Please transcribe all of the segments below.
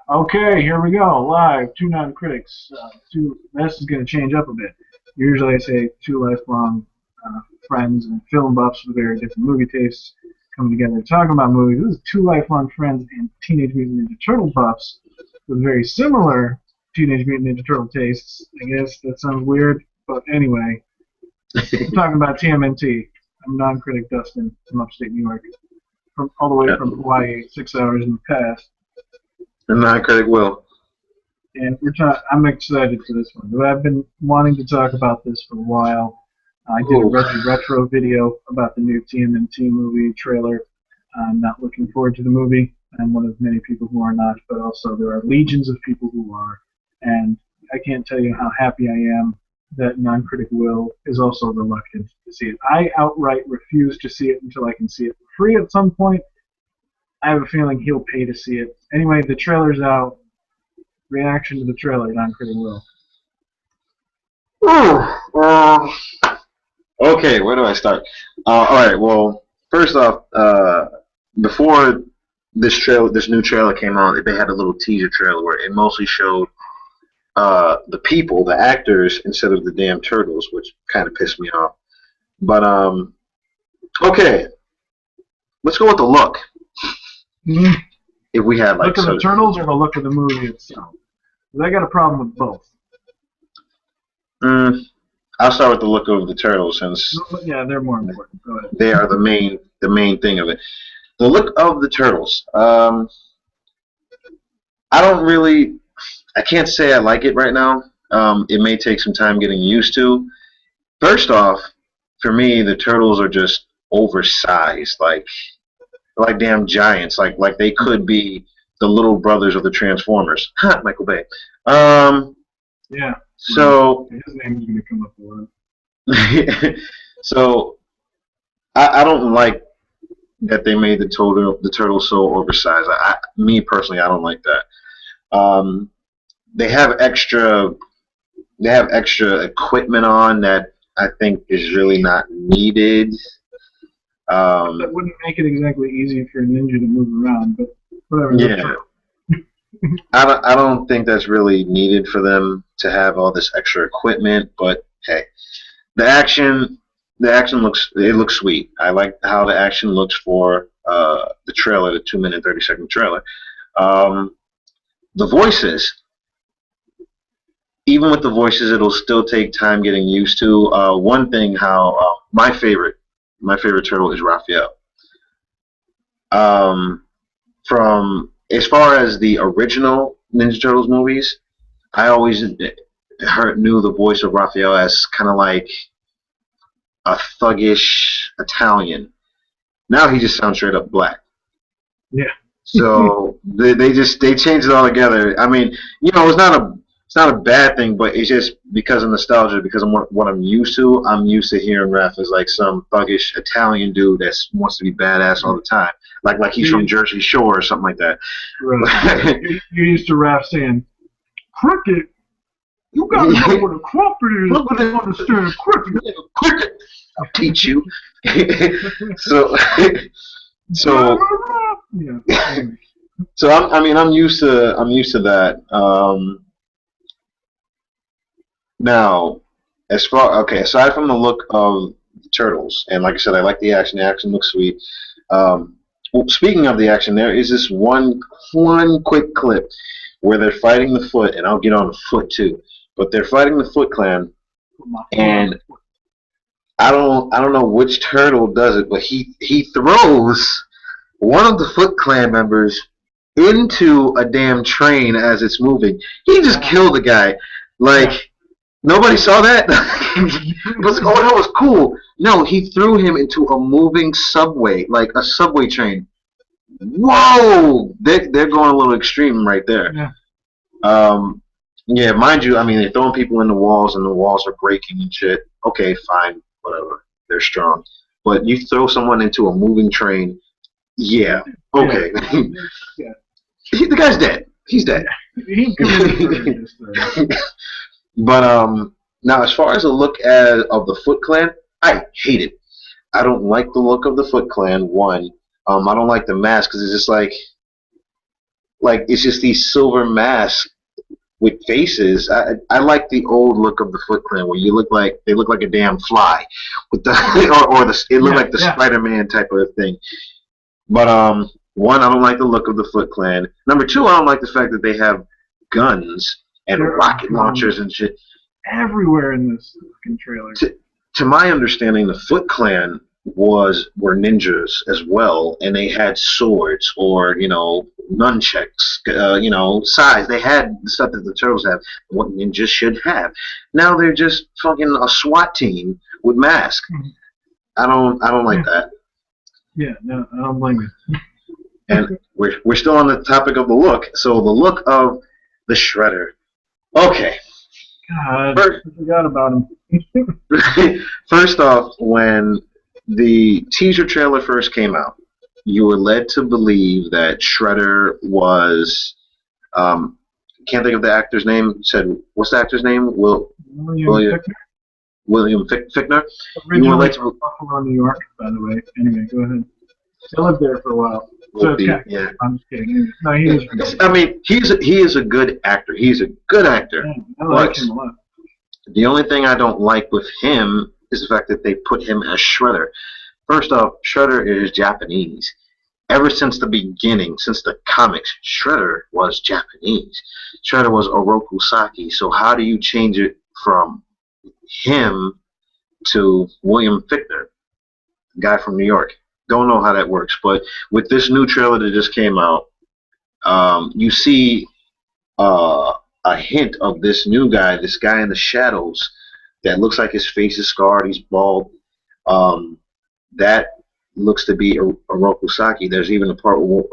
Okay, here we go. Live, two non-critics. This is going to change up a bit. Usually I say two lifelong friends and film buffs with very different movie tastes coming together talking about movies. This is two lifelong friends and Teenage Mutant Ninja Turtle buffs with very similar Teenage Mutant Ninja Turtle tastes. I guess that sounds weird, but anyway, we're talking about TMNT. I'm non-critic Dustin from upstate New York, from all the way from Hawaii, 6 hours in the past. And non-critic Will. And I'm excited for this one. I've been wanting to talk about this for a while. I did a retro video about the new TMNT movie trailer. I'm not looking forward to the movie. I'm one of many people who are not, but also there are legions of people who are. And I can't tell you how happy I am that non-critic Will is also reluctant to see it. I outright refuse to see it until I can see it free at some point. I have a feeling he'll pay to see it. Anyway, the trailer's out. Reaction to the trailer, non-critic Will. Okay, where do I start? All right. Well, first off, before this new trailer came out, they had a little teaser trailer where it mostly showed the people, the actors, instead of the damn turtles, which kind of pissed me off. But okay, let's go with the look. Mm-hmm. If we have like look of the turtles or the look of the movie itself, because I got a problem with both. I'll start with the look of the turtles since yeah, they're more important. Go ahead. They are the main thing of it. The look of the turtles. I can't say I like it right now. It may take some time getting used to. First off, for me, the turtles are just oversized, like damn giants, like they could be the little brothers of the Transformers. Michael Bay. Yeah. So his name's gonna come up a lot. So I don't like that they made the turtles so oversized. Me personally, I don't like that. They have extra equipment on that I think is really not needed. That wouldn't make it exactly easy for a ninja to move around, but whatever. Yeah. I don't think that's really needed for them to have all this extra equipment, but hey, the action looks sweet. I like how the action looks for the trailer, the 2-minute 30-second trailer. The voices, even with the voices, it'll still take time getting used to. One thing, how my favorite turtle is Raphael. From as far as the original Ninja Turtles movies, I always knew the voice of Raphael as kind of like a thuggish Italian. Now he just sounds straight up black. Yeah. So they changed it all together. I mean, it's not a bad thing, but it's just because of nostalgia, because of what I'm used to. I'm used to hearing Raph as like some thuggish Italian dude that wants to be badass all the time, like he's from Jersey Shore or something like that. Right. You're used to Raph saying, "Cricket, you gotta know what a crumpet is. You don't understand cricket. Cricket, I'll teach you." So yeah. So I'm used to that. Now, aside from the look of the turtles, and like I said, I like the action. The action looks sweet. Well, speaking of the action, there is this one quick clip where they're fighting the Foot, and I'll get on the Foot too. But they're fighting the Foot Clan, and I don't know which turtle does it, but he throws one of the Foot Clan members into a damn train as it's moving. He just killed the guy. Like, nobody saw that? It was like, oh, that was cool. No, he threw him into a moving subway, like a subway train. Whoa! They're going a little extreme right there. Yeah, mind you, I mean, they're throwing people in the walls, and the walls are breaking and shit. Okay, fine, whatever. They're strong. But you throw someone into a moving train, yeah, okay. Yeah. The guy's dead. He's dead. He committed But now, as far as the look of the Foot Clan, I hate it. I don't like the look of the Foot Clan. One, I don't like the mask because it's just like, like it's just these silver masks with faces. I like the old look of the Foot Clan where they look like a damn fly with the it looked like the Spider-Man type of thing. But one, I don't like the look of the Foot Clan. Number two, I don't like the fact that they have guns and rocket launchers and shit everywhere in this fucking trailer. To my understanding, the Foot Clan were ninjas as well, and they had swords or nunchucks, size. They had the stuff that the turtles have, what ninjas should have. Now they're just fucking a SWAT team with masks. I don't like that. Yeah, no, I don't blame you. And we're still on the topic of the look. So the look of the Shredder. Okay. God, I forgot about him. First off, when the teaser trailer first came out, you were led to believe that Shredder was, can't think of the actor's name. Said, what's the actor's name? William Fichtner. Originally from Buffalo, New York, by the way. Anyway, go ahead. I lived there for a while. So yeah. I'm just kidding. No, he is. I mean, he is a good actor. He's a good actor. Yeah, I like him a lot. The only thing I don't like with him is the fact that they put him as Shredder. First off, Shredder is Japanese. Ever since the beginning, since the comics, Shredder was Japanese. Shredder was Oroku Saki. So how do you change it from him to William Fichtner, guy from New York? Don't know how that works, but with this new trailer that just came out, you see a hint of this new guy, this guy in the shadows that looks like his face is scarred, he's bald. That looks to be Oroku Saki. There's even a part where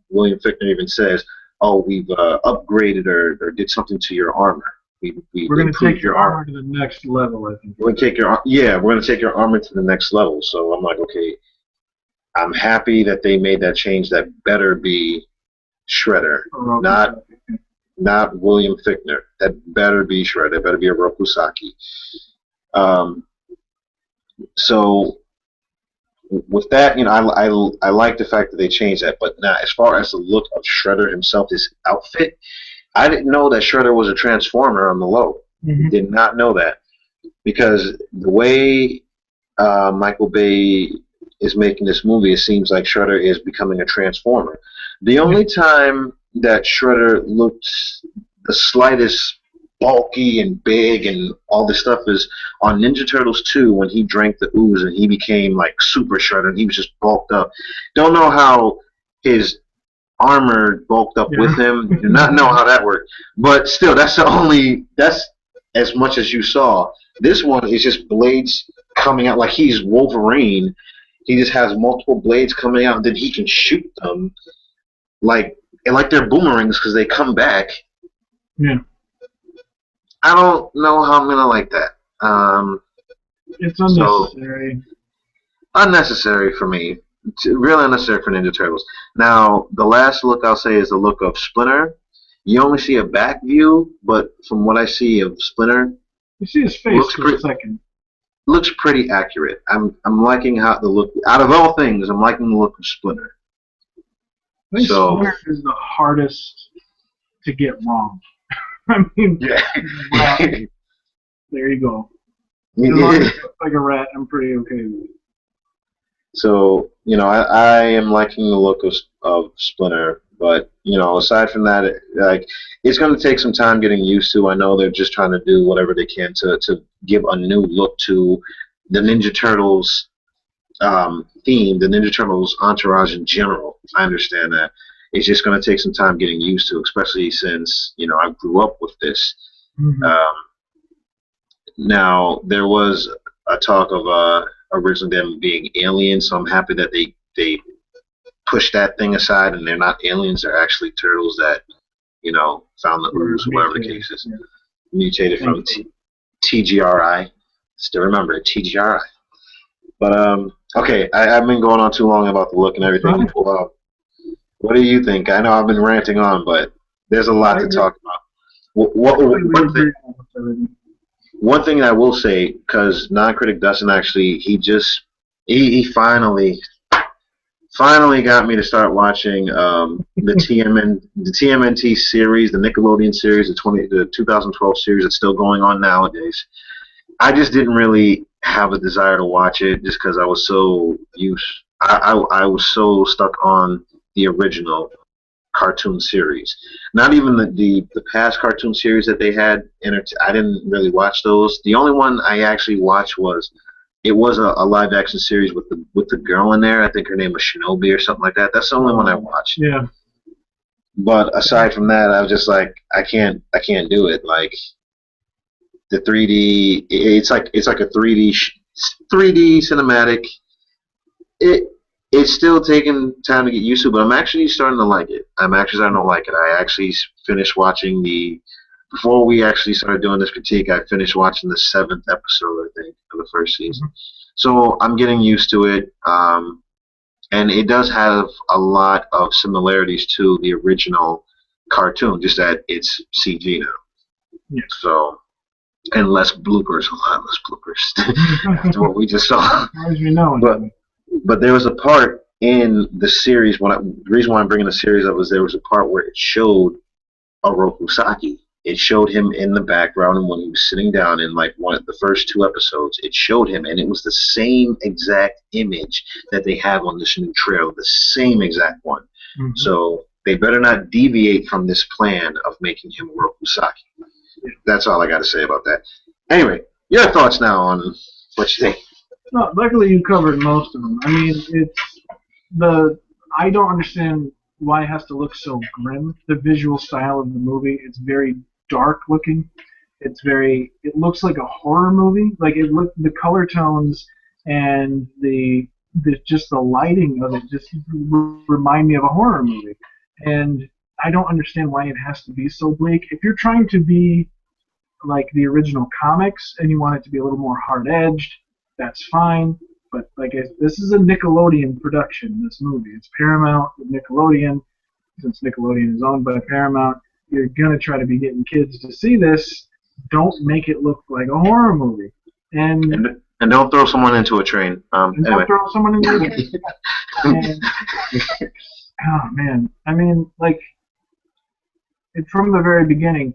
William Fichtner even says, "Oh, we've upgraded or did something to your armor. We're going to take your armor to the next level, I think." We're going to take we're going to take your armor to the next level. So I'm like, okay, I'm happy that they made that change. That better be Shredder, not William Fichtner. That better be Shredder. That better be Oroku Saki. So with that, I like the fact that they changed that. But now, as far as the look of Shredder himself, his outfit, I didn't know that Shredder was a Transformer on the low. Did not know that, because the way Michael Bay is making this movie, it seems like Shredder is becoming a Transformer. The only time that Shredder looked the slightest bulky and big and all this stuff is on Ninja Turtles 2 when he drank the ooze and he became like Super Shredder and he was just bulked up. Don't know how his armor bulked up with him. Do not know how that worked. But still, that's as much as you saw. This one is just blades coming out like he's Wolverine. He just has multiple blades coming out and then he can shoot them like they're boomerangs because they come back. Yeah. I don't know how I'm gonna like that. It's unnecessary. Unnecessary for me. Really unnecessary for Ninja Turtles. Now, the last look I'll say is the look of Splinter. You only see a back view, but from what I see of Splinter, you see his face for a second. Looks pretty accurate. I'm liking how the look. Out of all things, I'm liking the look of Splinter. I think Splinter is the hardest to get wrong. I mean, wow. There you go. As long as it looks like a rat, I'm pretty okay with it. So, I am liking the look of Splinter, but, aside from that, it's going to take some time getting used to. I know they're just trying to do whatever they can to give a new look to the Ninja Turtles theme, the Ninja Turtles entourage in general. I understand that. It's just going to take some time getting used to, especially since, I grew up with this. Now, there was a talk of originally them being aliens, so I'm happy that they pushed that thing aside and they're not aliens, they're actually turtles that, found the ooze, whatever the case is. Mutated from TGRI. Still remember it, TGRI. But, okay, I've been going on too long about the look and everything. What do you think? I know I've been ranting on, but there's a lot to talk about. One thing I will say, because Non-Critic Dustin actually, he finally finally got me to start watching the TMNT series, the Nickelodeon series, the 2012 series that's still going on nowadays. I just didn't really have a desire to watch it just because I was so used. I was so stuck on the original cartoon series. Not even the past cartoon series that they had. I didn't really watch those. The only one I actually watched was it was a live action series with the girl in there. I think her name was Shinobi or something like that. That's the only one I watched. Yeah. But aside from that, I was just like, I can't do it. Like the 3D, it's like a 3D cinematic. It's still taking time to get used to, but I'm actually starting to like it. I'm actually starting to like it. I actually finished watching before we actually started doing this critique, I finished watching the 7th episode, I think, of the first season. So I'm getting used to it, and it does have a lot of similarities to the original cartoon, just that it's CG now. Yeah. So, and less bloopers, a lot less bloopers after what we just saw. As far as we know. But there was a part in the series, the reason why I'm bringing the series up was there was a part where it showed Oroku Saki. It showed him in the background, and when he was sitting down in like one of the first 2 episodes, it showed him, and it was the same exact image that they have on this new trailer, the same exact one. Mm-hmm. So they better not deviate from this plan of making him Oroku Saki. That's all I got to say about that. Anyway, your thoughts now on what you think. No, luckily you covered most of them. I mean, I don't understand why it has to look so grim. The visual style of the movie, it's very dark looking. It looks like a horror movie. Like the color tones and just the lighting of it just remind me of a horror movie. And I don't understand why it has to be so bleak. If you're trying to be like the original comics and you want it to be a little more hard-edged, that's fine. But this is a Nickelodeon production, this movie. It's Paramount with Nickelodeon. Since Nickelodeon is owned by Paramount, you're going to try to be getting kids to see this. Don't make it look like a horror movie. And don't throw someone into a train. Anyway. Don't throw someone into a train. Oh, man. I mean, from the very beginning,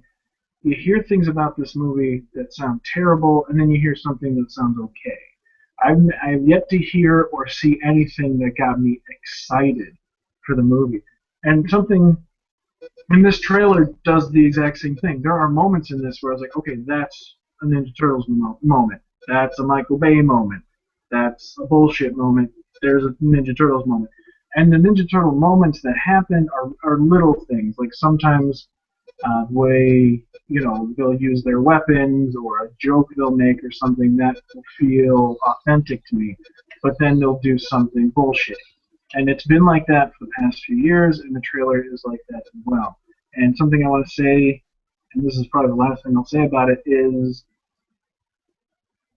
you hear things about this movie that sound terrible, and then you hear something that sounds okay. I've yet to hear or see anything that got me excited for the movie. And something in this trailer does the exact same thing. There are moments in this where I was like, okay, that's a Ninja Turtles moment. That's a Michael Bay moment. That's a bullshit moment. There's a Ninja Turtles moment. And the Ninja Turtle moments that happen are little things. Like sometimes they'll use their weapons or a joke they'll make or something that will feel authentic to me. But then they'll do something bullshit. And it's been like that for the past few years, and the trailer is like that as well. And something I want to say, and this is probably the last thing I'll say about it, is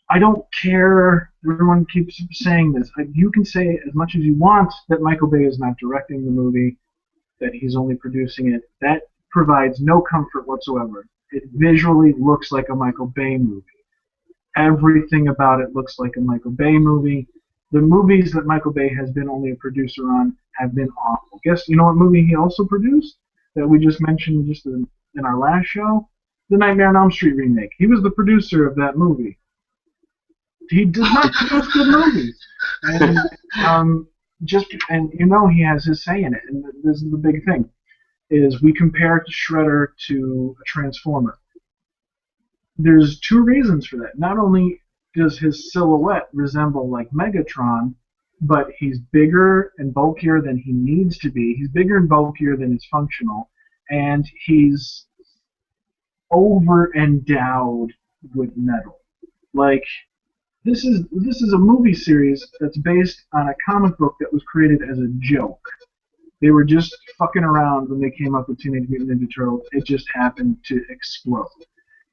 I don't care. Everyone keeps saying this. You can say as much as you want that Michael Bay is not directing the movie, that he's only producing it. That provides no comfort whatsoever. It visually looks like a Michael Bay movie. Everything about it looks like a Michael Bay movie. The movies that Michael Bay has been only a producer on have been awful. Guess you know what movie he also produced that we just mentioned just in our last show? The Nightmare on Elm Street remake. He was the producer of that movie. He does not produce good movies. And he has his say in it. And this is the big thing. Is we compare Shredder to a Transformer. There's 2 reasons for that. Not only does his silhouette resemble like Megatron, but he's bigger and bulkier than he needs to be. He's bigger and bulkier than is functional, and he's over-endowed with metal. Like, this is a movie series that's based on a comic book that was created as a joke. They were just fucking around when they came up with Teenage Mutant Ninja Turtles. It just happened to explode.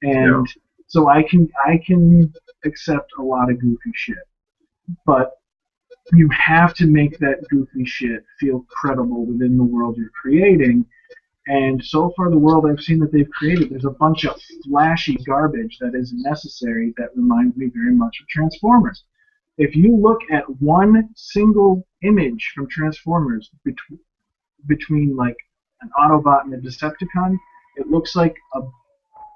And so I can accept a lot of goofy shit. But you have to make that goofy shit feel credible within the world you're creating. And so far the world I've seen that they've created, there's a bunch of flashy garbage that isn't necessary that reminds me very much of Transformers. If you look at one single image from Transformers between like an Autobot and a Decepticon, it looks like a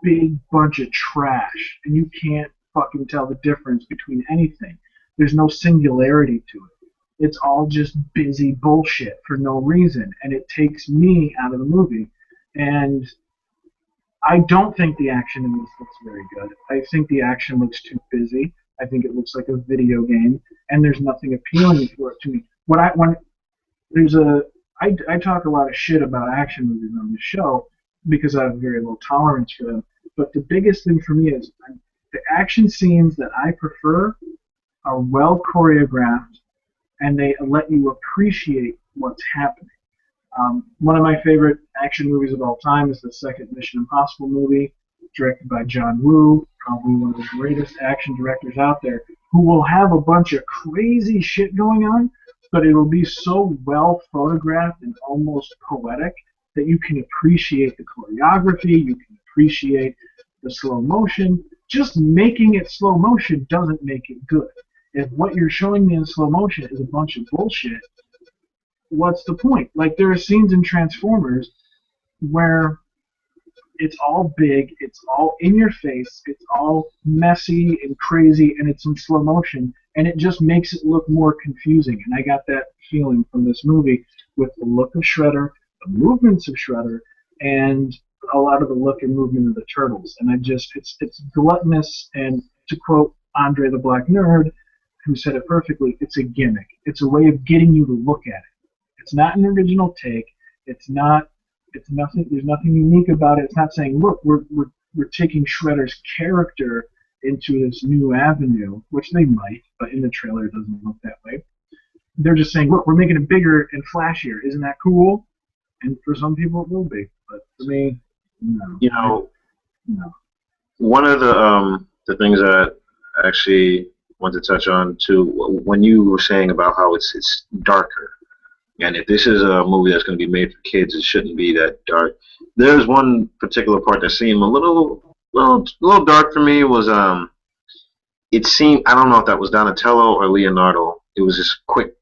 big bunch of trash, and you can't fucking tell the difference between anything. There's no singularity to it. It's all just busy bullshit for no reason, and it takes me out of the movie. And I don't think the action in this looks very good. I think the action looks too busy. I think it looks like a video game, and there's nothing appealing for it to me. I talk a lot of shit about action movies on this show because I have very low tolerance for them. But the biggest thing for me is the action scenes that I prefer are well choreographed, and they let you appreciate what's happening. One of my favorite action movies of all time is the second Mission Impossible movie, directed by John Woo, probably one of the greatest action directors out there, who will have a bunch of crazy shit going on, but it will be so well photographed and almost poetic that you can appreciate the choreography, you can appreciate the slow motion. Just making it slow motion doesn't make it good. If what you're showing me in slow motion is a bunch of bullshit, what's the point? Like, there are scenes in Transformers where it's all big, it's all in your face, it's all messy and crazy, and it's in slow motion, and it just makes it look more confusing. And I got that feeling from this movie with the look of Shredder, the movements of Shredder, and a lot of the look and movement of the Turtles. And it's gluttonous, and to quote Andre the Black Nerd, who said it perfectly, it's a gimmick. It's a way of getting you to look at it. It's not an original take. It's nothing. There's nothing unique about it. It's not saying, look, we're taking Shredder's character into this new avenue, which they might, but in the trailer it doesn't look that way. They're just saying, look, we're making it bigger and flashier. Isn't that cool? And for some people it will be, but for me, no. You know, No. one of the things that I actually want to touch on too, when you were saying about how it's darker, and if this is a movie that's going to be made for kids, it shouldn't be that dark. There's one particular part that seemed a little dark for me. Was it seemed, I don't know if that was Donatello or Leonardo. It was this quick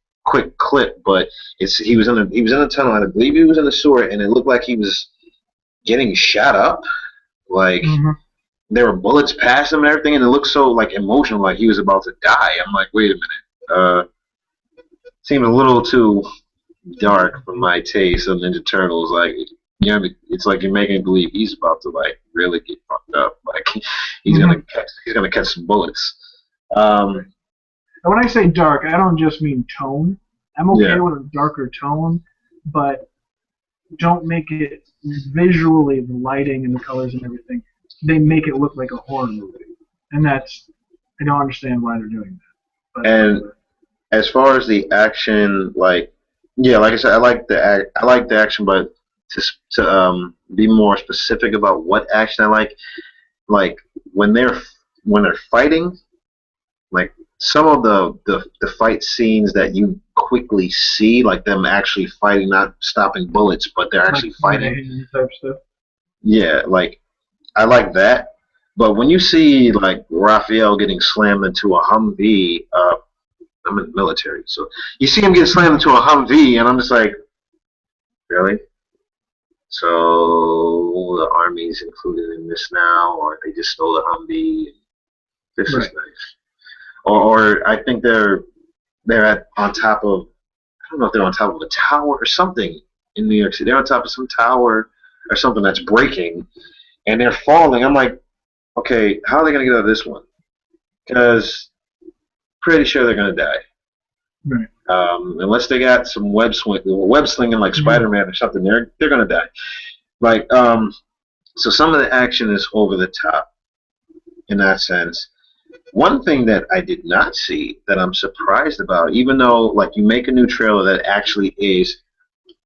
clip, but he was in a tunnel, and I believe he was in the sewer, and it looked like he was getting shot up, like there were bullets past him and everything, and it looked so like emotional, like he was about to die. I'm like, wait a minute, seemed a little too dark for my taste of Ninja Turtles. Like, you know, it's like you're making me believe he's about to like really get fucked up. Like he's gonna catch some bullets. And when I say dark, I don't just mean tone. I'm okay with a darker tone, but don't make it visually, the lighting and the colors and everything, they make it look like a horror movie. And I don't understand why they're doing that. But, and as far as the action, like I said, I like the action, but to be more specific about what action I like when they're fighting, like some of the fight scenes that you quickly see, like them actually fighting, not stopping bullets, but they're actually fighting. Type stuff. Yeah, like I like that. But when you see like Raphael getting slammed into a Humvee, I'm in the military, so you see him get slammed into a Humvee, and I'm just like, really? So the Army's included in this now, or they just stole the Humvee? This is nice. Or I think they're on top of, I don't know if they're on top of a tower or something in New York City. They're on top of some tower or something that's breaking, and they're falling. I'm like, okay, how are they going to get out of this one? Because pretty sure they're going to die. Right. Unless they got some web slinging like Spider-Man or something, they're going to die. Like, so some of the action is over the top in that sense. One thing that I did not see that I'm surprised about, even though like you make a new trailer that actually is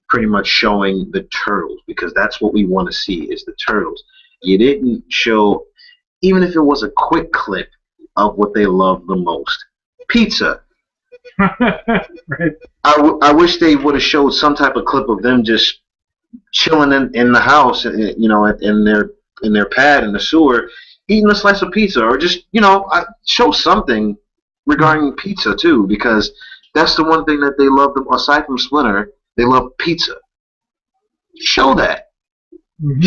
pretty much showing the turtles, because that's what we want to see is the turtles. You didn't show, even if it was a quick clip of what they love the most, pizza. Right. I wish they would have showed some type of clip of them just chilling in the house, you know, in their pad in the sewer, eating a slice of pizza, or just, you know, show something regarding pizza too, because That's the one thing that they love them aside from Splinter. They love pizza. Show that. Mm-hmm.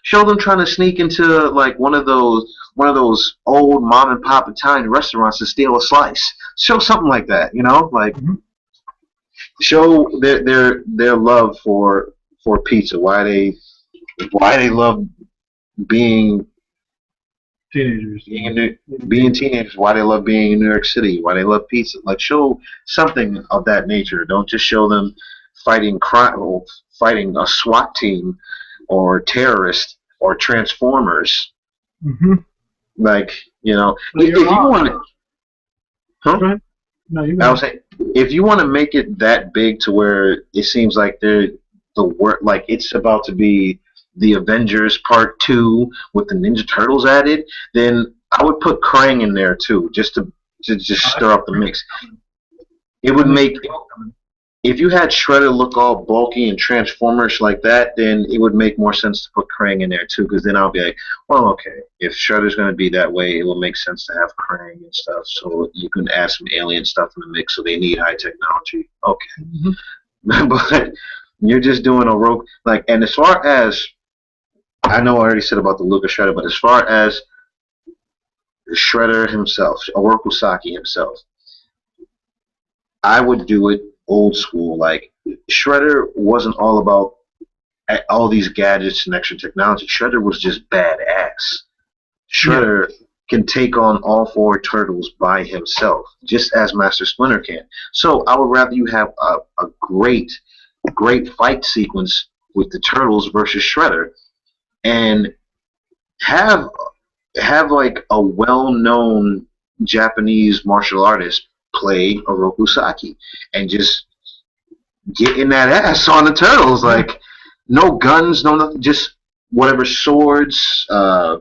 Show them trying to sneak into like one of those old mom and pop Italian restaurants to steal a slice. Show something like that, you know, like show their love for pizza. Why they love being teenagers. Being teenagers. Why they love being in New York City. Why they love pizza. Like show something of that nature. Don't just show them fighting a SWAT team or terrorists or Transformers. Mm-hmm. Like, you know, But if you want to, huh? No, you I was saying, if you want to make it that big to where it seems like like it's about to be the Avengers Part 2 with the Ninja Turtles added, then I would put Krang in there too, just to stir up the mix. It would make, if you had Shredder look all bulky and Transformers like that, then it would make more sense to put Krang in there too, because then I'll be like, well, okay, if Shredder's going to be that way, it will make sense to have Krang and stuff, so you can add some alien stuff in the mix, so they need high technology. Okay. But you're just doing a rogue, like, and as far as, I know I already said about the Lucas Shredder, but as far as Shredder himself, Oroku Saki himself, I would do it old school. Like, Shredder wasn't all about all these gadgets and extra technology. Shredder was just badass. Shredder can take on all four turtles by himself, just as Master Splinter can. So I would rather you have a great fight sequence with the turtles versus Shredder, and have like a well-known Japanese martial artist play Oroku Saki and just getting that ass on the turtles. Like, no guns, no nothing, just whatever swords, bow,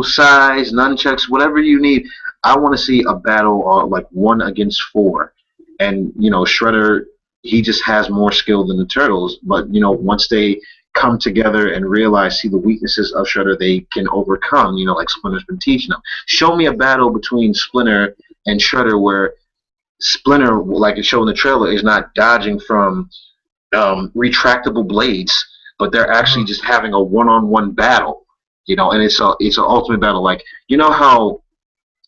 size, nunchucks, whatever you need. I want to see a battle like 1 against 4. And, you know, Shredder, he just has more skill than the turtles. But, you know, once they come together and see the weaknesses of Shredder, they can overcome, you know, like Splinter's been teaching them. Show me a battle between Splinter and Shredder where Splinter, like it showed in the trailer, is not dodging from retractable blades, but they're actually just having a one-on-one battle, you know, and it's an ultimate battle. Like, you know how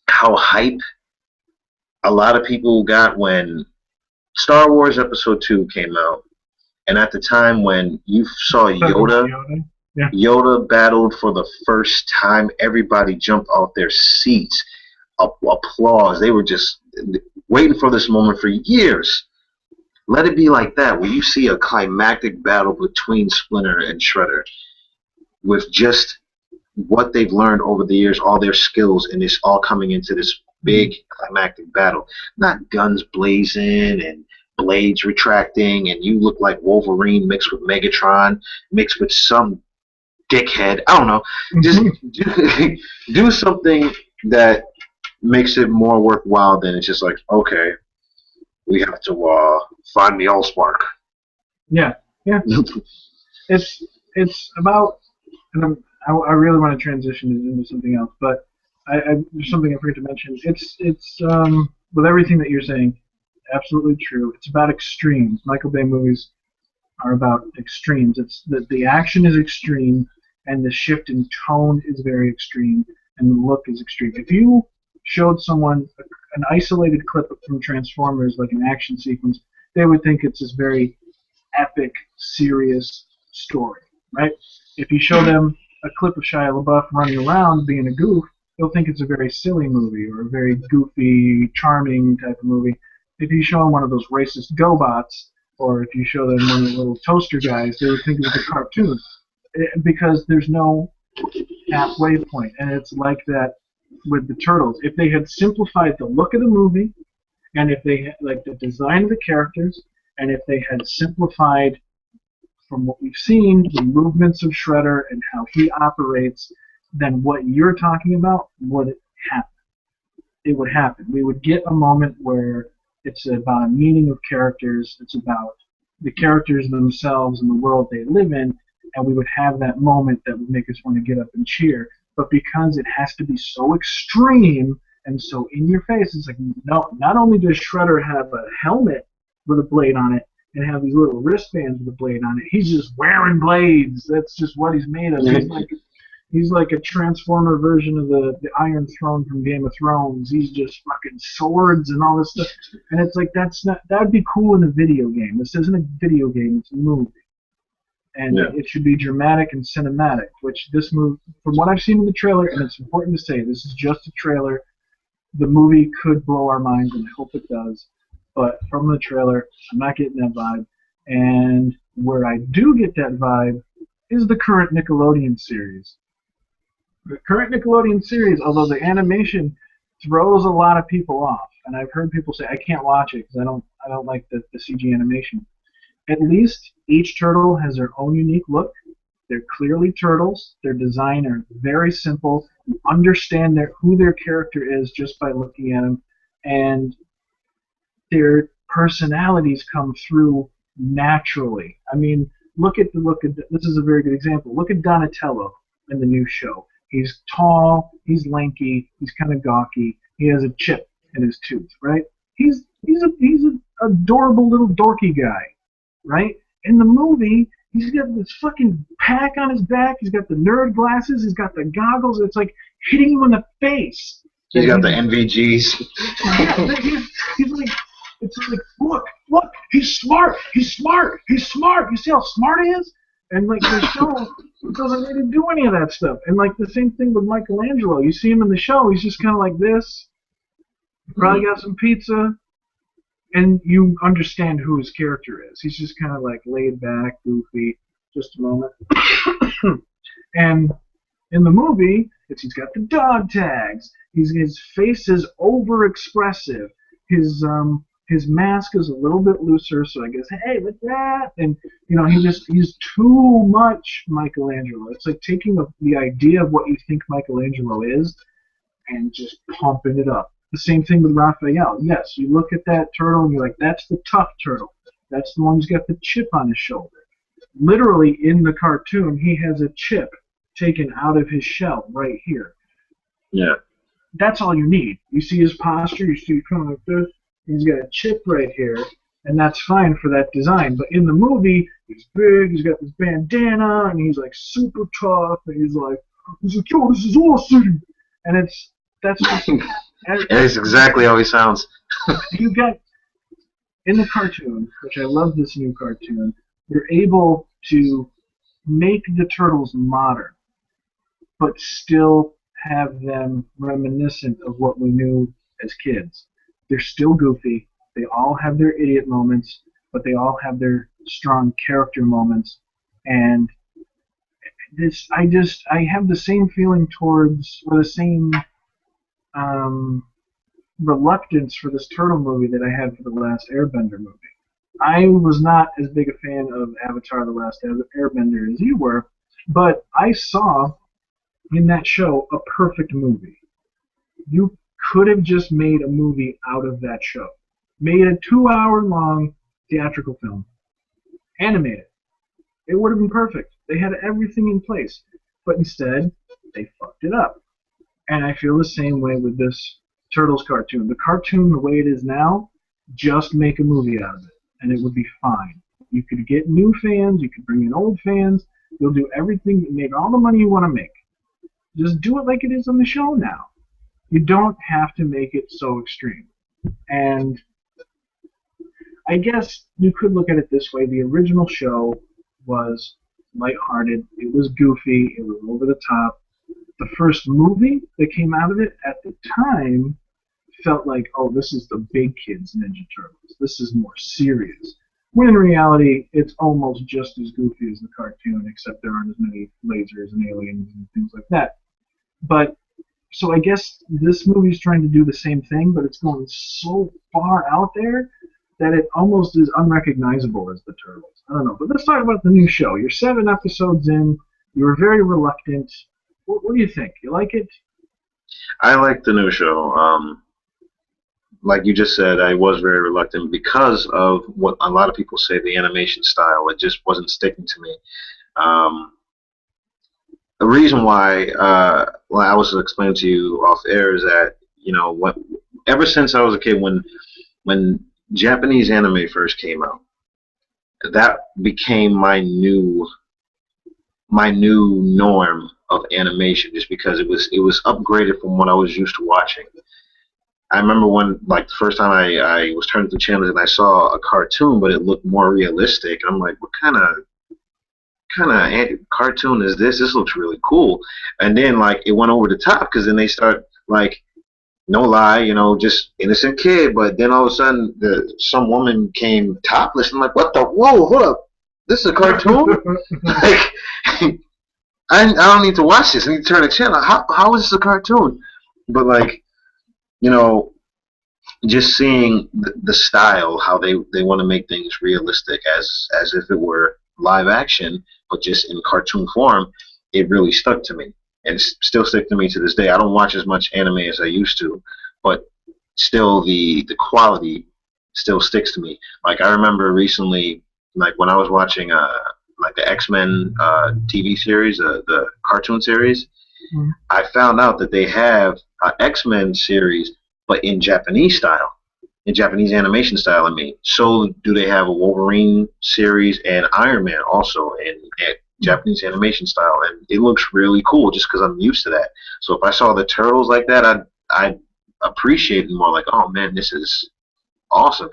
hype a lot of people got when Star Wars Episode 2 came out, and at the time when you saw Yoda battled for the first time, everybody jumped off their seats, applause. They were just waiting for this moment for years. Let it be like that, where you see a climactic battle between Splinter and Shredder with just what they've learned over the years, all their skills, and it's all coming into this big climactic battle. Not guns blazing and blades retracting, and you look like Wolverine mixed with Megatron, mixed with some dickhead. I don't know. Just do something that makes it more worthwhile than it's just like, okay, we have to find the Allspark. Yeah. It's about, and I really want to transition into something else, but there's something I forgot to mention. It's with everything that you're saying, absolutely true. It's about extremes. Michael Bay movies are about extremes. It's the action is extreme, and the shift in tone is very extreme, and the look is extreme. If you showed someone an isolated clip from Transformers, like an action sequence, they would think it's this very epic, serious story, right? If you show them a clip of Shia LaBeouf running around being a goof, they'll think it's a very silly movie or a very goofy, charming type of movie. If you show them one of those racist GoBots, or if you show them one of the little toaster guys, they would think it was a cartoon, because there's no halfway point. And it's like that with the Turtles. If they had simplified the look of the movie, and if they had, like, the design of the characters, and if they had simplified, from what we've seen, the movements of Shredder and how he operates, then what you're talking about would happen. It would happen. We would get a moment where it's about a meaning of characters, it's about the characters themselves and the world they live in, and we would have that moment that would make us want to get up and cheer. But because it has to be so extreme, And so in your face, it's like, no, not only does Shredder have a helmet with a blade on it and have these little wristbands with a blade on it, he's just wearing blades. That's just what he's made of. He's like a transformer version of the Iron Throne from Game of Thrones. He's just fucking swords and all this stuff. And it's like, that'd be cool in a video game. This isn't a video game, it's a movie. And it should be dramatic and cinematic, which this movie, from what I've seen in the trailer, and it's important to say, this is just a trailer. The movie could blow our minds, and I hope it does. But from the trailer, I'm not getting that vibe. And where I do get that vibe is the current Nickelodeon series. The current Nickelodeon series, although the animation throws a lot of people off, and I've heard people say I can't watch it because I don't like the CG animation. At least each turtle has their own unique look. They're clearly turtles. Their design are very simple. You understand who their character is just by looking at them, and their personalities come through naturally. I mean, look at this is a very good example. Look at Donatello in the new show. He's tall, he's lanky, he's kind of gawky. He has a chip in his tooth, right? He's an adorable little dorky guy, right? In the movie, he's got this fucking pack on his back. He's got the nerd glasses. He's got the goggles. It's like hitting you in the face. He's got the NVGs. He's like, it's like, look, he's smart. He's smart. He's smart. You see how smart he is? And like the show doesn't really do any of that stuff. And like the same thing with Michelangelo. You see him in the show, he's just kind of like this. Probably got some pizza, and you understand who his character is. He's just kind of like laid back, goofy. Just a moment. And in the movie, he's got the dog tags. His face is over expressive. His mask is a little bit looser, so I guess, hey, look at that. And, you know, he's too much Michelangelo. It's like taking the idea of what you think Michelangelo is and just pumping it up. The same thing with Raphael. Yes, you look at that turtle and you're like, that's the tough turtle. That's the one who's got the chip on his shoulder. Literally, in the cartoon, he has a chip taken out of his shell right here. Yeah. That's all you need. You see his posture, you see kind of like this. He's got a chip right here, and that's fine for that design. But in the movie, he's big, he's got this bandana, and he's like super tough, and he's like, yo, this is awesome. And that's just, That's exactly how he sounds. You got, in the cartoon, which I love this new cartoon, you're able to make the turtles modern, but still have them reminiscent of what we knew as kids. They're still goofy. They all have their idiot moments, but they all have their strong character moments. And I have the same feeling towards, or the same reluctance for this turtle movie that I had for the last Airbender movie. I was not as big a fan of Avatar: The Last Airbender as you were, but I saw in that show a perfect movie. You could have just made a movie out of that show. Made a 2-hour-long theatrical film. Animated. It would have been perfect. They had everything in place. But instead, they fucked it up. And I feel the same way with this Turtles cartoon. The cartoon, the way it is now, just make a movie out of it, and it would be fine. You could get new fans, you could bring in old fans, you'll do everything, make all the money you want to make. Just do it like it is on the show now. You don't have to make it so extreme. And I guess you could look at it this way. The original show was lighthearted, it was goofy, it was over the top. The first movie that came out of it at the time felt like, oh, this is the big kids Ninja Turtles. This is more serious. When in reality, it's almost just as goofy as the cartoon, except there aren't as many lasers and aliens and things like that. But, so I guess this movie's trying to do the same thing, but it's going so far out there that it almost is unrecognizable as the Turtles. I don't know, but let's talk about the new show. You're 7 episodes in. You were very reluctant. What do you think? You like it? I like the new show. Like you just said, I was very reluctant because of what a lot of people say, the animation style. It just wasn't sticking to me. The reason why, well, I was explaining to you off air, is that you know, what ever since I was a kid, when Japanese anime first came out, that became my new norm of animation, just because it was upgraded from what I was used to watching. I remember when, like, the first time I was turning through channels and I saw a cartoon, but it looked more realistic. I'm like, what kind of cartoon is this? This looks really cool. And then, like, it went over the top, because then they start, like, no lie, you know, just innocent kid, but then all of a sudden some woman came topless. I'm like, what the? Whoa, hold up. This is a cartoon? Like, I don't need to watch this. I need to turn the channel. How is this a cartoon? But, like, you know, just seeing the style, how they want to make things realistic, as if it were live action, but just in cartoon form, it really stuck to me. And it's still stick to me to this day. I don't watch as much anime as I used to, but still the quality still sticks to me. Like, I remember recently, like, when I was watching like the X-Men TV series, the cartoon series, I found out that they have an X-Men series, but in Japanese style, in Japanese animation style. I mean, so do they have a Wolverine series and Iron Man also in Japanese animation style, and it looks really cool just because I'm used to that. So if I saw the Turtles like that, I'd appreciate it more. Like, oh man, this is awesome.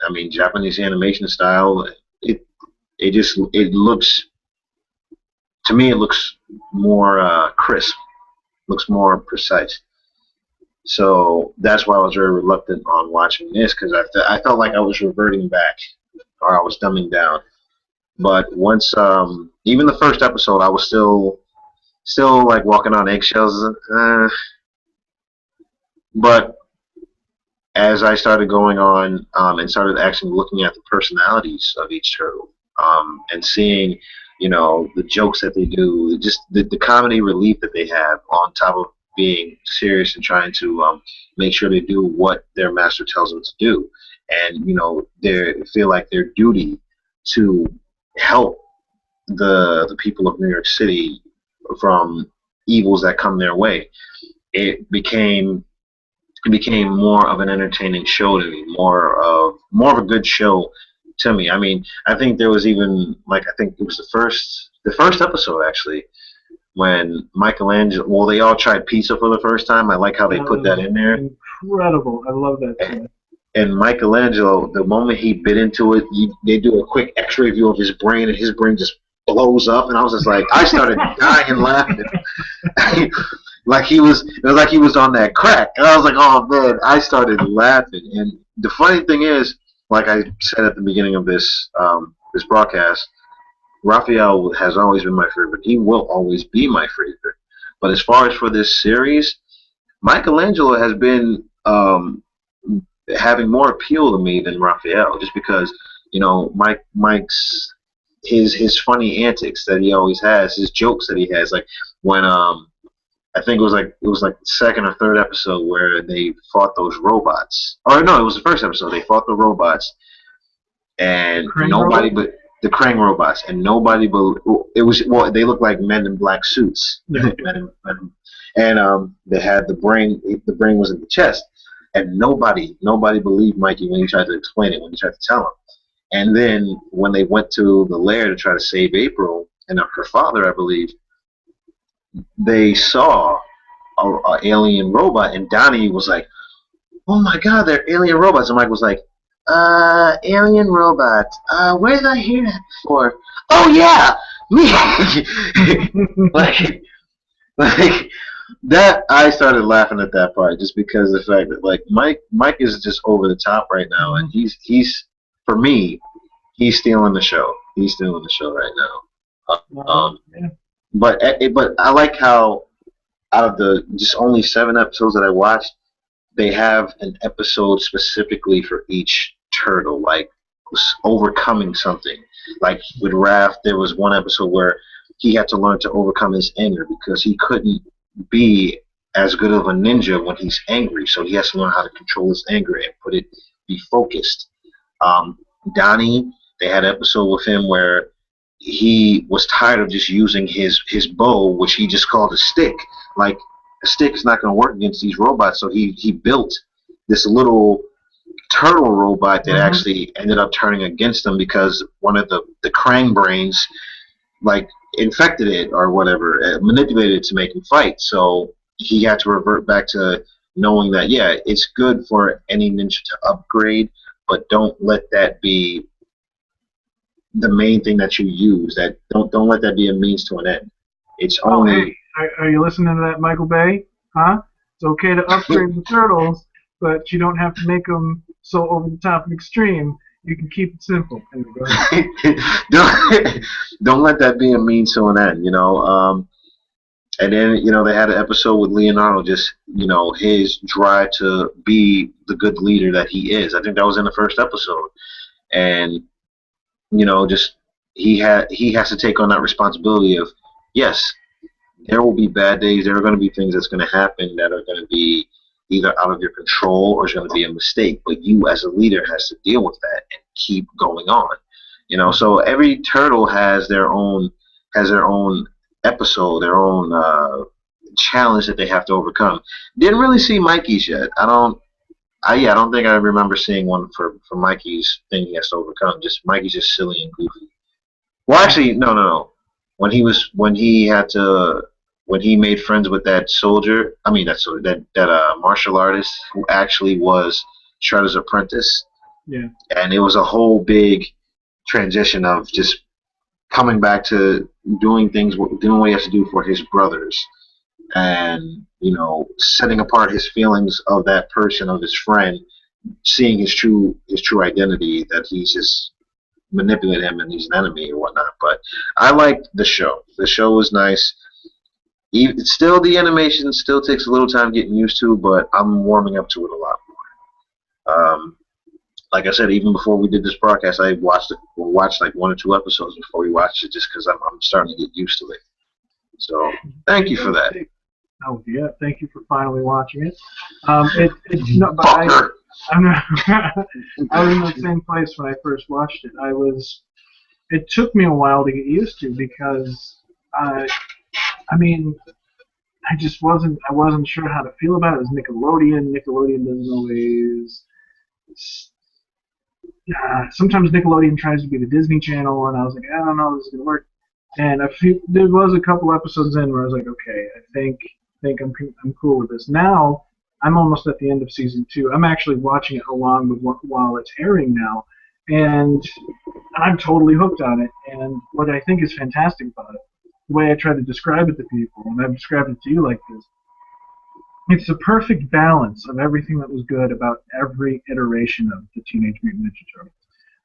I mean, Japanese animation style, it looks, to me, it looks more crisp, looks more precise. So that's why I was very reluctant on watching this, because I felt like I was reverting back, or I was dumbing down. But once, even the first episode, I was still like walking on eggshells. But as I started going on, and started actually looking at the personalities of each turtle, and seeing, you know, the jokes that they do, just the comedy relief that they have, on top of being serious and trying to make sure they do what their master tells them to do, and, you know, they feel like their duty to help the people of New York City from evils that come their way. It became more of an entertaining show to me, more of a good show to me. I mean, I think there was even, like, I think it was the first episode, actually, when Michelangelo, well, they all tried pizza for the first time. I like how they put that in there. Incredible. I love that scene. And Michelangelo, the moment he bit into it, they do a quick X-ray view of his brain, and his brain just blows up. And I was just like, I started dying laughing. It was like he was on that crack. And I was like, oh man, I started laughing. And the funny thing is, like I said at the beginning of this broadcast, Raphael has always been my favorite. He will always be my favorite. But as far as for this series, Michelangelo has been having more appeal to me than Raphael, just because, you know, Mike's his funny antics that he always has, his jokes that he has, like when I think it was like the second or third episode where they fought those robots. Or no, it was the first episode. They fought the robots, and nobody but the Krang robots, and nobody but it was, well, they looked like men in black suits. Yeah. And they had the brain. The brain was in the chest, and nobody believed Mikey when he tried to explain it, when he tried to tell him. And then when they went to the lair to try to save April and her father, I believe, they saw a alien robot, and Donnie was like, "Oh my God, they're alien robots!" And Mike was like, "Alien robot. Where did I hear that before? Oh yeah, me." like that. I started laughing at that part, just because of the fact that, like, Mike is just over the top right now, and he's for me, he's stealing the show. He's stealing the show right now. Yeah. But I like how, out of the just only 7 episodes that I watched, they have an episode specifically for each turtle, like overcoming something. Like with Raph, there was one episode where he had to learn to overcome his anger, because he couldn't be as good of a ninja when he's angry. So he has to learn how to control his anger and be focused. Donnie, they had an episode with him where he was tired of just using his bow, which he just called a stick. Like, a stick is not going to work against these robots. So he built this little turtle robot that actually ended up turning against them because one of the Krang brains like infected it or whatever, manipulated it to make him fight. So he had to revert back to knowing that yeah, it's good for any ninja to upgrade, but don't let that be the main thing that you use. That don't let that be a means to an end. It's only. Hey, are you listening to that, Michael Bay? Huh? It's okay to upgrade the turtles, but you don't have to make them so over the top and extreme. You can keep it simple. don't let that be a means to an end. And then they had an episode with Leonardo, just his drive to be the good leader that he is. I think that was in the first episode, and just he has to take on that responsibility of yes, there will be bad days. There are going to be things that's going to happen that are going to be either out of your control or it's going to be a mistake. But you, as a leader, has to deal with that and keep going on. So every turtle has their own episode, their own challenge that they have to overcome. Didn't really see Mikey's yet. I don't think I remember seeing one for Mikey's thing he has to overcome. Just Mikey's just silly and goofy. Well, actually, no. When he made friends with that soldier, that martial artist who actually was Shredder's apprentice. Yeah. And it was a whole big transition of just coming back to doing what he has to do for his brothers, and setting apart his feelings of that person, of his friend, seeing his true identity, that he's just manipulate him and he's an enemy or whatnot. But I liked the show. The show was nice. Still, the animation still takes a little time getting used to, but I'm warming up to it a lot more. Like I said, even before we did this broadcast, I watched like 1 or 2 episodes before we watched it, just because I'm starting to get used to it. So thank you for that. Oh yeah, thank you for finally watching it. It's not, but I was in the same place when I first watched it. It took me a while to get used to because I wasn't sure how to feel about it. It was Nickelodeon. Nickelodeon doesn't always. Sometimes Nickelodeon tries to be the Disney Channel, and I was like, I don't know if this is gonna work. And there was a couple episodes in where I was like, okay, I think I'm cool with this. Now I'm almost at the end of season 2. I'm actually watching it along with while it's airing now, and I'm totally hooked on it. And what I think is fantastic about it, the way I try to describe it to people, and I've described it to you like this, it's the perfect balance of everything that was good about every iteration of the Teenage Mutant Ninja Turtles.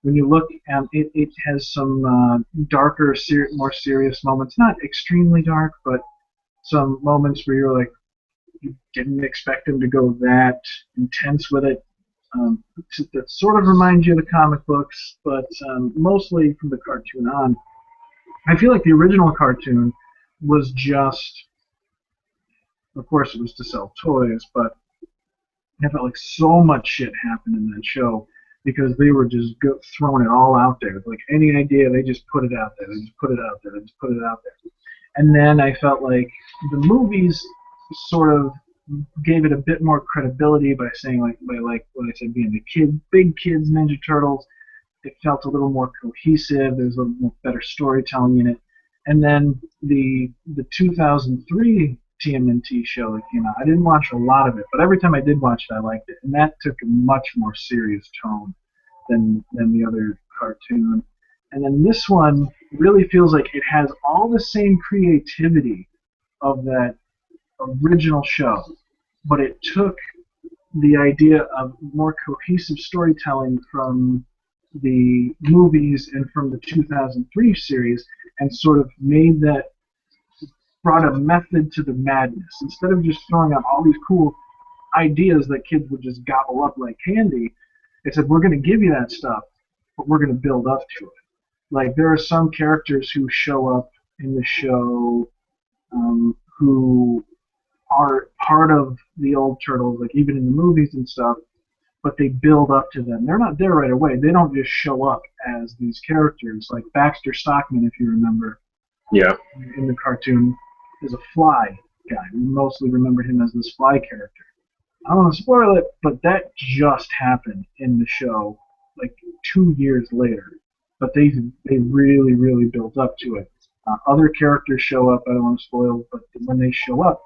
When you look at it, it has some darker, more serious moments. Not extremely dark, but some moments where you're like, you didn't expect him to go that intense with it. That sort of reminds you of the comic books, but mostly from the cartoon on. I feel like the original cartoon was just, of course it was to sell toys, but I felt like so much shit happened in that show because they were just throwing it all out there. Like any idea, they just put it out there. They just put it out there. They just put it out there. And then I felt like the movies sort of gave it a bit more credibility by saying, like what I said, being the big kids Ninja Turtles. It felt a little more cohesive. There's a little more better storytelling in it. And then the 2003 TMNT show that came out, I didn't watch a lot of it, but every time I did watch it, I liked it. And that took a much more serious tone than the other cartoon. And then this one really feels like it has all the same creativity of that original show, but it took the idea of more cohesive storytelling from the movies and from the 2003 series and sort of brought a method to the madness. Instead of just throwing out all these cool ideas that kids would just gobble up like candy, it said, we're going to give you that stuff, but we're going to build up to it. Like, there are some characters who show up in the show who are part of the old Turtles, like even in the movies and stuff, but they build up to them. They're not there right away. They don't just show up as these characters. Like Baxter Stockman, if you remember, yeah, in the cartoon, is a fly. guy. We mostly remember him as this Fly character. I don't want to spoil it, but that just happened in the show, like 2 years later. But they really, really built up to it. Other characters show up. I don't want to spoil, but when they show up,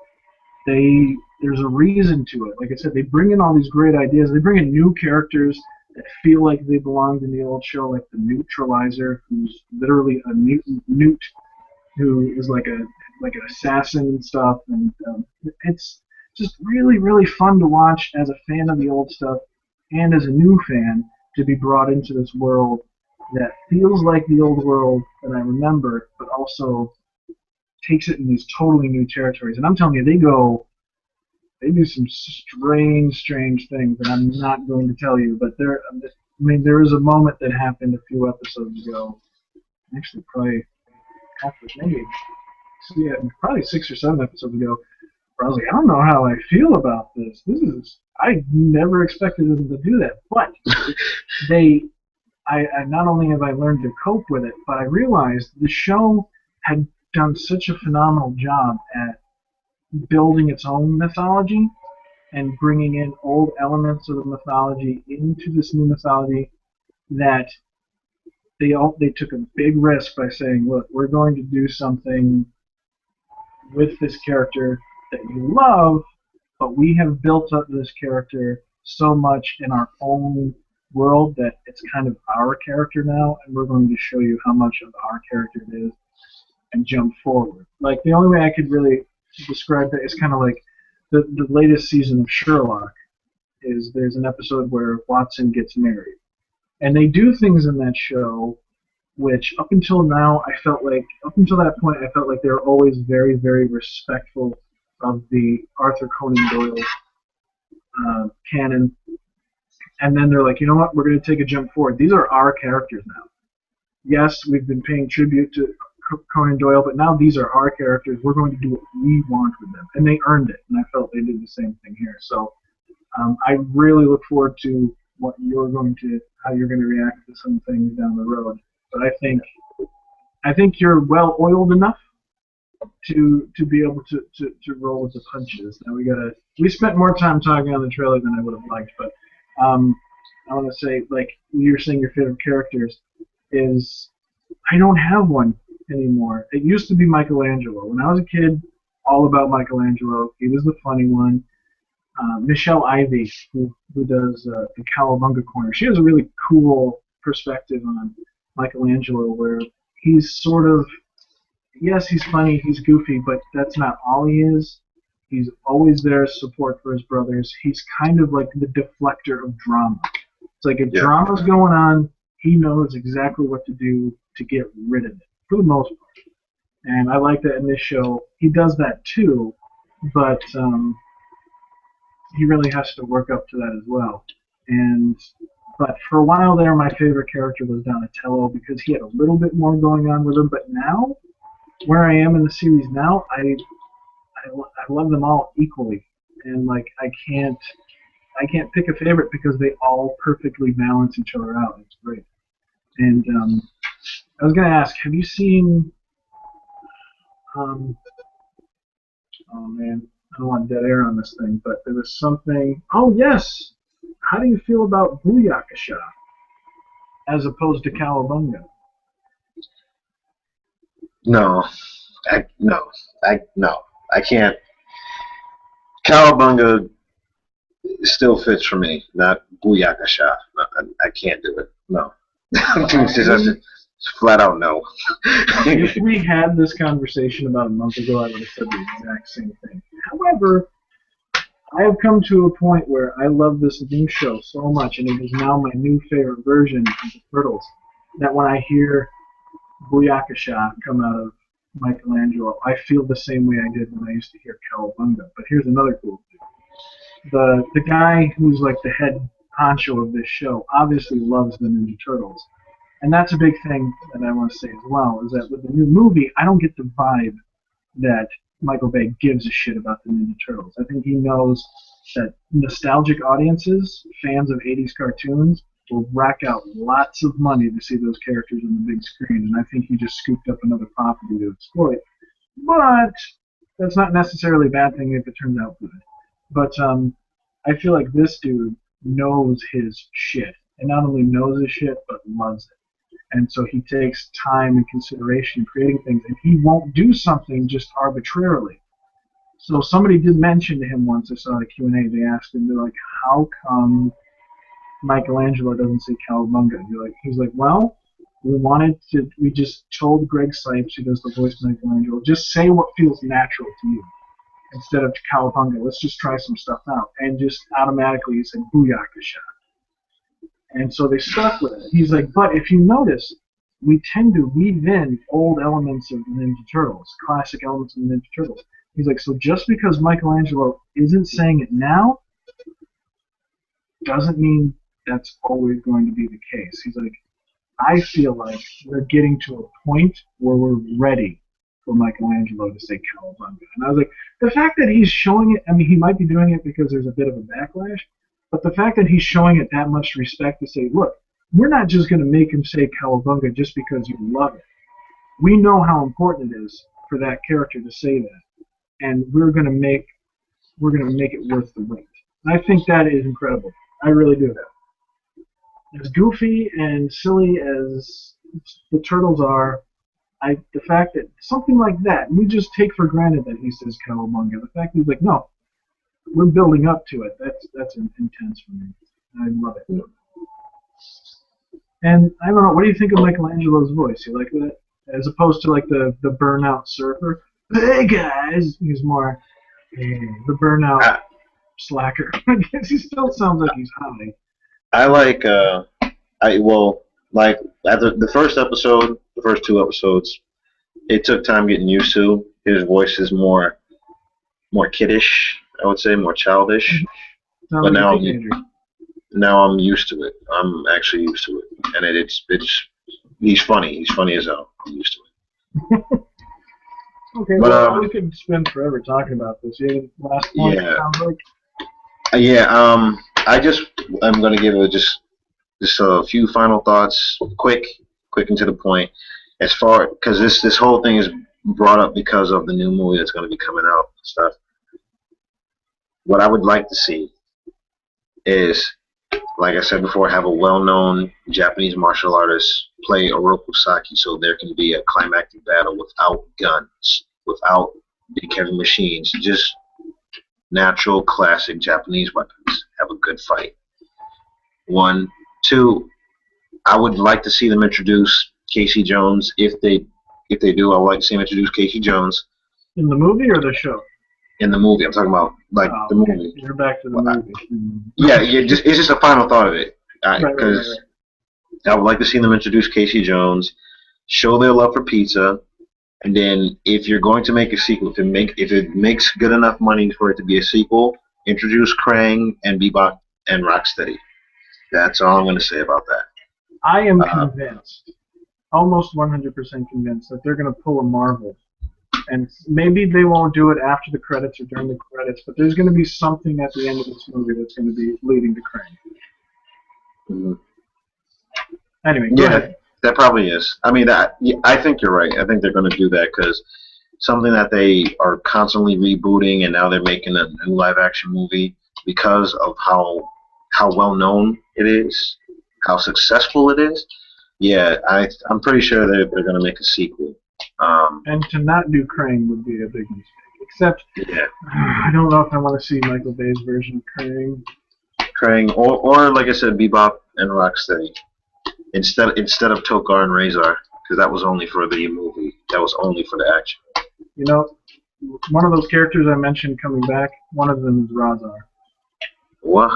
there's a reason to it. Like I said, they bring in all these great ideas. They bring in new characters that feel like they belonged in the old show, like the Neutralizer, who's literally a mutant newt, who is like an assassin and stuff. And it's just really, really fun to watch as a fan of the old stuff and as a new fan to be brought into this world that feels like the old world that I remember, but also takes it in these totally new territories. And I'm telling you, they do some strange things that I'm not going to tell you. But there is a moment that happened a few episodes ago, actually probably probably 6 or 7 episodes ago, where I was like, I don't know how I feel about this. I never expected them to do that, but I not only have I learned to cope with it, but I realized the show had done such a phenomenal job at building its own mythology and bringing in old elements of the mythology into this new mythology that they took a big risk by saying, look, we're going to do something with this character that you love, but we have built up this character so much in our own world that it's kind of our character now, and we're going to show you how much of our character it is and jump forward. Like, the only way I could really describe that is kind of like the latest season of Sherlock is there's an episode where Watson gets married. And they do things in that show which up until that point, I felt like they were always very, very respectful of the Arthur Conan Doyle canon. And then they're like, you know what, we're going to take a jump forward. These are our characters now. Yes, we've been paying tribute to Conan Doyle, but now these are our characters. We're going to do what we want with them. And they earned it, and I felt they did the same thing here. So I really look forward to how you're going to react to some things down the road. But I think you're well oiled enough to be able to roll with the punches. Now we spent more time talking on the trailer than I would have liked, but I want to say, like you're saying, your favorite characters is I don't have one anymore. It used to be Michelangelo. When I was a kid, all about Michelangelo. He was the funny one. Michelle Ivy, who does the Cowabunga Corner, she has a really cool perspective on Michelangelo, where he's sort of, yes, he's funny, he's goofy, but that's not all he is. He's always there as support for his brothers. He's kind of like the deflector of drama. It's like if drama's going on, he knows exactly what to do to get rid of it, for the most part. And I like that in this show. He does that too, but he really has to work up to that as well. But for a while there, my favorite character was Donatello because he had a little bit more going on with him. But now, where I am in the series now, I love them all equally, and like I can't pick a favorite because they all perfectly balance each other out. It's great. And I was gonna ask, have you seen? Oh man, I don't want dead air on this thing, but there was something. Oh yes. How do you feel about Booyakasha as opposed to Cowabunga? No, I can't. Cowabunga still fits for me, not Booyakasha. I can't do it. No. It's flat out no. If we had this conversation about a month ago, I would have said the exact same thing. However, I have come to a point where I love this new show so much, and it is now my new favorite version of the Turtles, that when I hear Booyakasha come out of Michelangelo, I feel the same way I did when I used to hear Cowabunga. But here's another cool thing. The guy who's like the head honcho of this show obviously loves the Ninja Turtles. And that's a big thing that I want to say as well, is that with the new movie, I don't get the vibe that Michael Bay gives a shit about the Ninja Turtles. I think he knows that nostalgic audiences, fans of 80s cartoons, will rack out lots of money to see those characters on the big screen, and I think he just scooped up another property to exploit. But that's not necessarily a bad thing if it turns out good. But I feel like this dude knows his shit, and not only knows his shit, but loves it. And so he takes time and consideration in creating things, and he won't do something just arbitrarily. So somebody did mention to him once, I saw a Q&A, they asked him, they're like, how come Michelangelo doesn't say cowabunga? He's like, well, we just told Greg Sipes, who does the voice of Michelangelo, just say what feels natural to you instead of cowabunga. Let's just try some stuff out. And just automatically he said, Booyakasha. And so they stuck with it. He's like, but if you notice, we tend to weave in old elements of the Ninja Turtles, classic elements of the Ninja Turtles. He's like, so just because Michelangelo isn't saying it now doesn't mean that's always going to be the case. He's like, I feel like we're getting to a point where we're ready for Michelangelo to say cowabunga. And I was like, the fact that he's showing it, I mean, he might be doing it because there's a bit of a backlash, but the fact that he's showing it that much respect to say, look, we're not just going to make him say cowabunga just because you love it. We know how important it is for that character to say that, and we're going to make it worth the wait. And I think that is incredible. I really do that. As goofy and silly as the Turtles are, the fact that something like that, we just take for granted that he says cowabunga. The fact that he's like, no, we're building up to it. That's intense for me. I love it. And I don't know, what do you think of Michelangelo's voice? You like that? As opposed to like the burnout surfer. Hey guys! He's more the burnout slacker. I guess he still sounds like he's high. I like like after the first episode, the first two episodes, it took time getting used to. His voice is more kiddish, I would say, more childish. But now I'm used to it. I'm actually used to it, and it's he's funny. He's funny as hell. I'm used to it. Okay, well, we could spend forever talking about this. You have last point? Yeah. Yeah. I'm gonna give it just a few final thoughts, quick and to the point. As far because this whole thing is brought up because of the new movie that's going to be coming out and stuff. What I would like to see is, like I said before, have a well-known Japanese martial artist play Oroku Saki, so there can be a climactic battle without guns, without big heavy machines, just natural, classic Japanese weapons. Have a good fight. 1, 2. I would like to see them introduce Casey Jones. If they do, I would like to see them introduce Casey Jones. In the movie or the show? In the movie. I'm talking about the movie. You're back to the movie. Yeah, it's just a final thought of it. Because I would like to see them introduce Casey Jones, show their love for pizza, and then if you're going to make a sequel, if it makes good enough money for it to be a sequel, introduce Krang and Bebop and Rocksteady. That's all I'm going to say about that. I am convinced, almost 100% convinced, that they're going to pull a Marvel. And maybe they won't do it after the credits or during the credits, but there's going to be something at the end of this movie that's going to be leading to Krang. Mm-hmm. Anyway, go ahead. That probably is. I mean, I think you're right. I think they're going to do that because something that they are constantly rebooting, and now they're making a new live-action movie because of how well-known it is, how successful it is. Yeah, I'm pretty sure they're going to make a sequel. And to not do Krang would be a big mistake. Except, I don't know if I want to see Michael Bay's version of Krang. Krang, or like I said, Bebop and Rocksteady. Instead of Tokar and Razor, because that was only for the movie. That was only for the action. You know, one of those characters I mentioned coming back, one of them is Razar. What?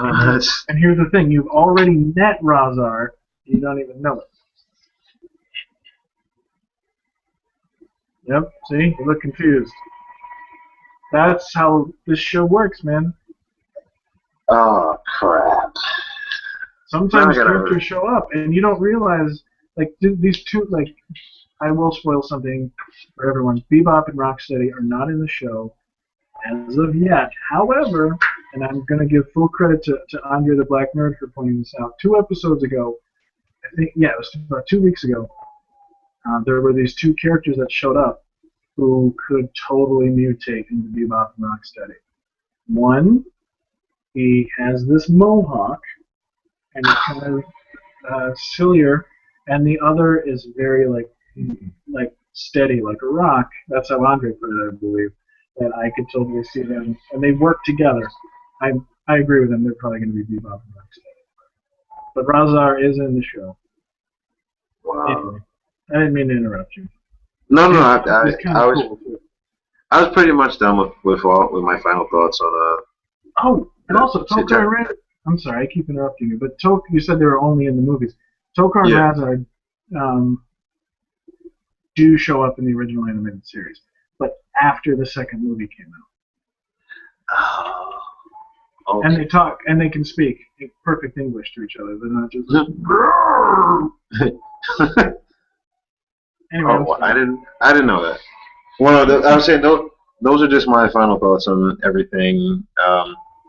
And here's the thing, you've already met Razar, you don't even know it. Yep, see? You look confused. That's how this show works, man. Oh, crap. Sometimes characters show up, and you don't realize, like, these two, like, I will spoil something for everyone. Bebop and Rocksteady are not in the show as of yet. However, and I'm going to give full credit to Andre the Black Nerd for pointing this out, 2 episodes ago, I think, yeah, it was about 2 weeks ago, there were these 2 characters that showed up, who could totally mutate into Bebop and Rocksteady. One, he has this mohawk, and he's kind of sillier, and the other is very like steady, like a rock. That's how Andre put it, I believe. That I could totally see them, and they work together. I agree with them. They're probably going to be Bebop and Rocksteady. But Razar is in the show. Wow. Anyway, I didn't mean to interrupt you. No, I was pretty much done with my final thoughts on Oh, and also Tokar and Razar. I'm sorry, I keep interrupting you, but you said they were only in the movies. Tokar and Razar do show up in the original animated series, but after the second movie came out. Okay. And they talk, and they can speak in perfect English to each other. They're not just anyway, I didn't know that. Well, I was saying those are just my final thoughts on everything.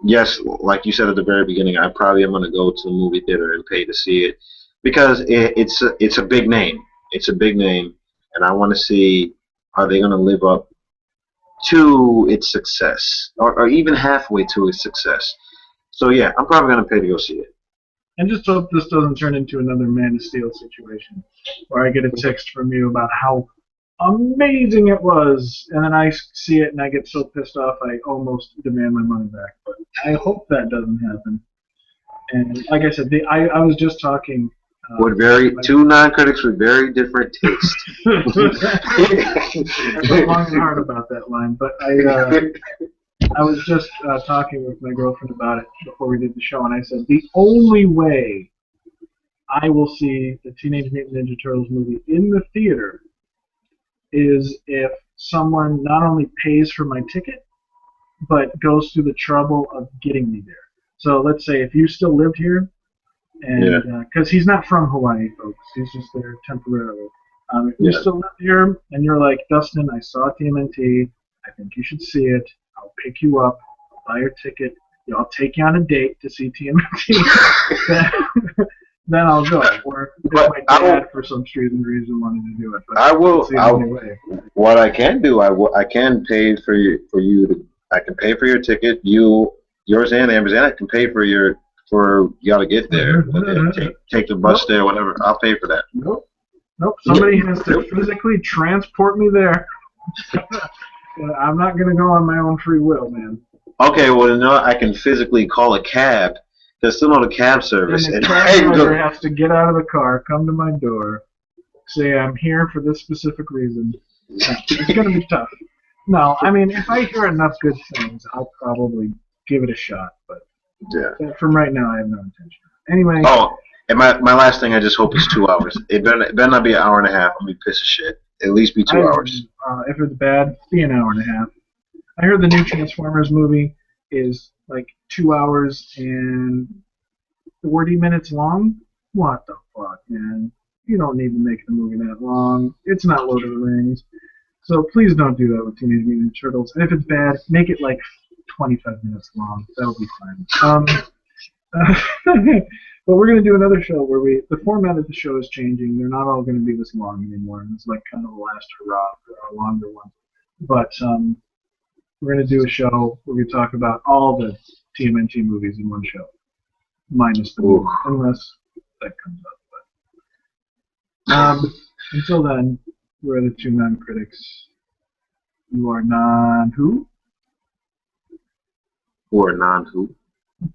Yes, like you said at the very beginning, I probably am going to go to the movie theater and pay to see it because it's a big name. It's a big name, and I want to see, are they going to live up to its success, or even halfway to its success. So yeah, I'm probably going to pay to go see it. And just hope this doesn't turn into another Man of Steel situation, where I get a text from you about how amazing it was, and then I see it and I get so pissed off I almost demand my money back. But I hope that doesn't happen. And like I said, I was just talking. With two non-critics with very different tastes. I went long and hard about that line, but I was just talking with my girlfriend about it before we did the show, and I said the only way I will see the Teenage Mutant Ninja Turtles movie in the theater is if someone not only pays for my ticket, but goes through the trouble of getting me there. So let's say if you still lived here, and because he's not from Hawaii, folks, he's just there temporarily. If you still live here and you're like, Dustin, I saw TMNT, I think you should see it. I'll pick you up, I'll buy your ticket, I'll take you on a date to see TMNT. then I'll go. Or if my dad, for some reason wanted to do it. But I will. What I can do, I can pay for you to. I can pay for your ticket. Yours and Amber's, and I can pay for y'all to get there. Take the bus there, whatever. I'll pay for that. Nope. Somebody has to physically transport me there. I'm not going to go on my own free will, man. Okay, well, I can physically call a cab. There's still not a cab service. And the cab driver has to get out of the car, come to my door, say, I'm here for this specific reason. It's going to be tough. No, I mean, if I hear enough good things, I'll probably give it a shot. But from right now, I have no intention. Anyway. Oh, and my last thing, I just hope it's 2 hours. It better not be an hour and a half. I'm going to be pissed as shit. At least be 2 hours. If it's bad, be an hour and a half. I heard the new Transformers movie is like 2 hours and 40 minutes long. What the fuck, man? You don't need to make the movie that long. It's not Lord of the Rings. So please don't do that with Teenage Mutant Ninja Turtles. And if it's bad, make it like 25 minutes long. That'll be fine. But we're going to do another show where the format of the show is changing. They're not all going to be this long anymore. And it's like kind of a last hurrah for a longer one. But we're going to do a show where we talk about all the TMNT movies in one show, minus the movie, unless that comes up. But until then, we're the two non-critics. You are non-who? Or non-who?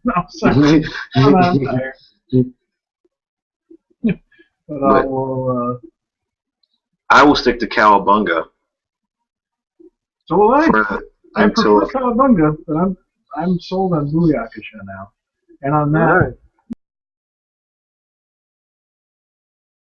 No, sorry. I'm tired. But I will stick to Cowabunga. So will I. I prefer Cowabunga, but I'm sold on Booyakasha now. And on that,